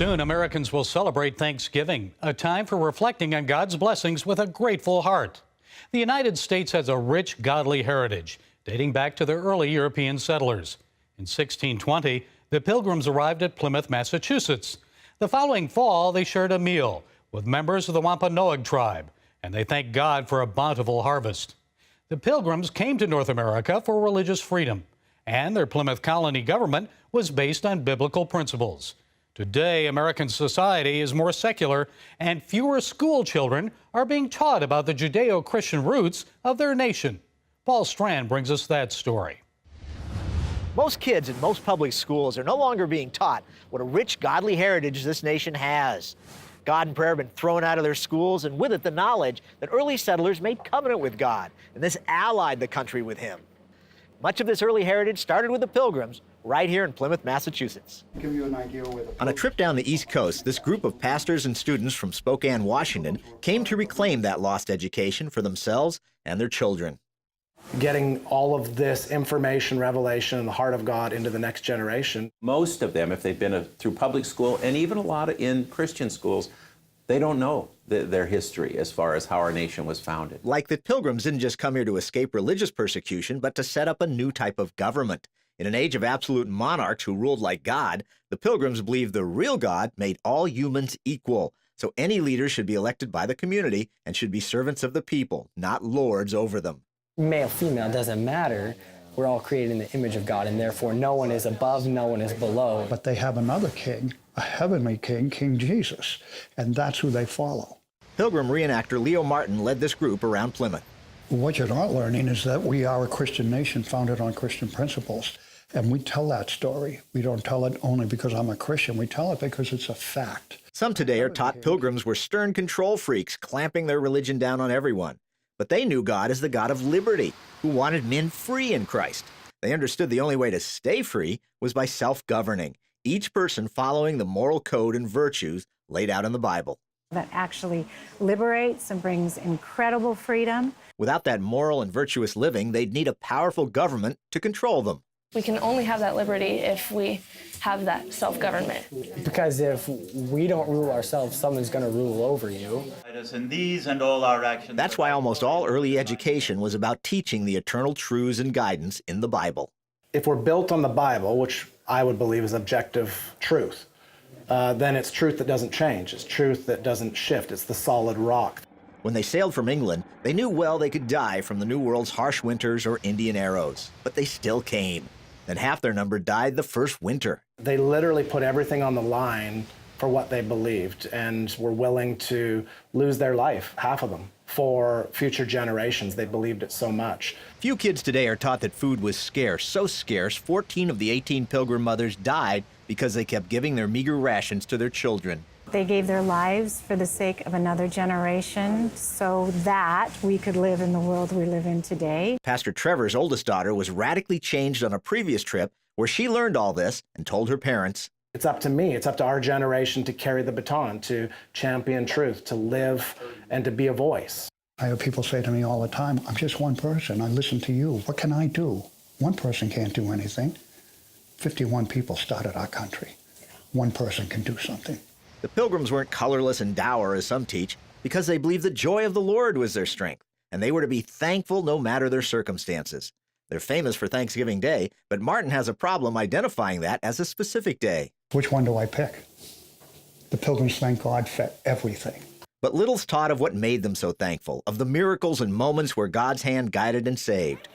Soon, Americans will celebrate Thanksgiving, a time for reflecting on God's blessings with a grateful heart. The United States has a rich, godly heritage dating back to the early European settlers. In 1620, the Pilgrims arrived at Plymouth, Massachusetts. The following fall, they shared a meal with members of the Wampanoag tribe, and they thanked God for a bountiful harvest. The Pilgrims came to North America for religious freedom, and their Plymouth colony government was based on biblical principles. Today, American society is more secular, and fewer school children are being taught about the Judeo-Christian roots of their nation. Paul Strand brings us that story. Most kids in most public schools are no longer being taught what a rich, godly heritage this nation has. God and prayer have been thrown out of their schools, and with it the knowledge that early settlers made covenant with God, and this allied the country with Him. Much of this early heritage started with the Pilgrims right here in Plymouth, Massachusetts. Give you an idea where On a trip down the East Coast, this group of pastors and students from Spokane, Washington, came to reclaim that lost education for themselves and their children. Getting all of this information, revelation, and the heart of God into the next generation. Most of them, if they've been through public school, and even a lot in Christian schools, they don't know their history as far as how our nation was founded. Like the Pilgrims didn't just come here to escape religious persecution, but to set up a new type of government. In an age of absolute monarchs who ruled like God, the Pilgrims believed the real God made all humans equal. So any leader should be elected by the community and should be servants of the people, not lords over them. Male, female, doesn't matter. We're all created in the image of God, and therefore no one is above, no one is below. But they have another king, a heavenly king, King Jesus, and that's who they follow. Pilgrim reenactor Leo Martin led this group around Plymouth. What you're not learning is that we are a Christian nation founded on Christian principles, and we tell that story. We don't tell it only because I'm a Christian. We tell it because it's a fact. Some today are taught Pilgrims were stern control freaks, clamping their religion down on everyone. But they knew God as the God of liberty, who wanted men free in Christ. They understood the only way to stay free was by self-governing, each person following the moral code and virtues laid out in the Bible. That actually liberates and brings incredible freedom. Without that moral and virtuous living, they'd need a powerful government to control them. We can only have that liberty if we have that self-government. Because if we don't rule ourselves, someone's going to rule over you. In these and all our actions. That's why almost all early education was about teaching the eternal truths and guidance in the Bible. If we're built on the Bible, which I would believe is objective truth, then it's truth that doesn't change. It's truth that doesn't shift. It's the solid rock. When they sailed from England, they knew well they could die from the New World's harsh winters or Indian arrows, but they still came. And half their number died the first winter. They literally put everything on the line for what they believed and were willing to lose their life, half of them, for future generations. They believed it so much. Few kids today are taught that food was scarce, so scarce 14 of the 18 Pilgrim mothers died because they kept giving their meager rations to their children. They gave their lives for the sake of another generation so that we could live in the world we live in today. Pastor Trevor's oldest daughter was radically changed on a previous trip where she learned all this and told her parents, "It's up to me, it's up to our generation to carry the baton, to champion truth, to live and to be a voice." I have people say to me all the time, I'm just one person. I listen to you. What can I do? One person can't do anything. 51 people started our country. One person can do something. The Pilgrims weren't colorless and dour, as some teach, because they believed the joy of the Lord was their strength, and they were to be thankful no matter their circumstances. They're famous for Thanksgiving Day, but Martin has a problem identifying that as a specific day. Which one do I pick? The Pilgrims thank God for everything. But little's taught of what made them so thankful, of the miracles and moments where God's hand guided and saved.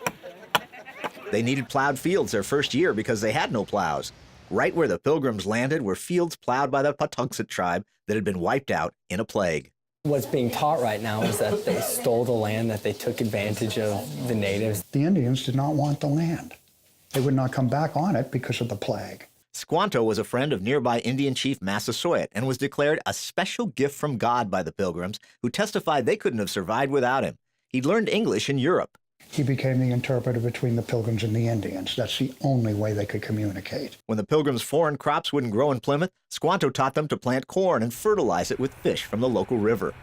They needed plowed fields their first year because they had no plows. Right where the Pilgrims landed were fields plowed by the Patuxet tribe that had been wiped out in a plague. What's being taught right now is that they stole the land, that they took advantage of the natives. The Indians did not want the land. They would not come back on it because of the plague. Squanto was a friend of nearby Indian chief Massasoit and was declared a special gift from God by the Pilgrims, who testified they couldn't have survived without him. He'd learned English in Europe. He became the interpreter between the Pilgrims and the Indians. That's the only way they could communicate. When the Pilgrims' foreign crops wouldn't grow in Plymouth, Squanto taught them to plant corn and fertilize it with fish from the local river.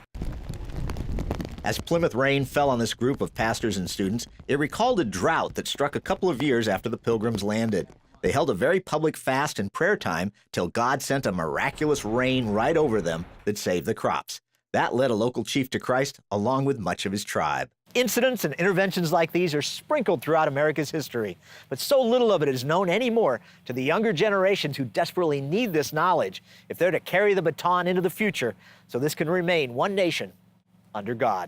As Plymouth rain fell on this group of pastors and students, it recalled a drought that struck a couple of years after the Pilgrims landed. They held a very public fast and prayer time till God sent a miraculous rain right over them that saved the crops. That led a local chief to Christ, along with much of his tribe. Incidents and interventions like these are sprinkled throughout America's history, but so little of it is known anymore to the younger generations who desperately need this knowledge if they're to carry the baton into the future so this can remain one nation under God.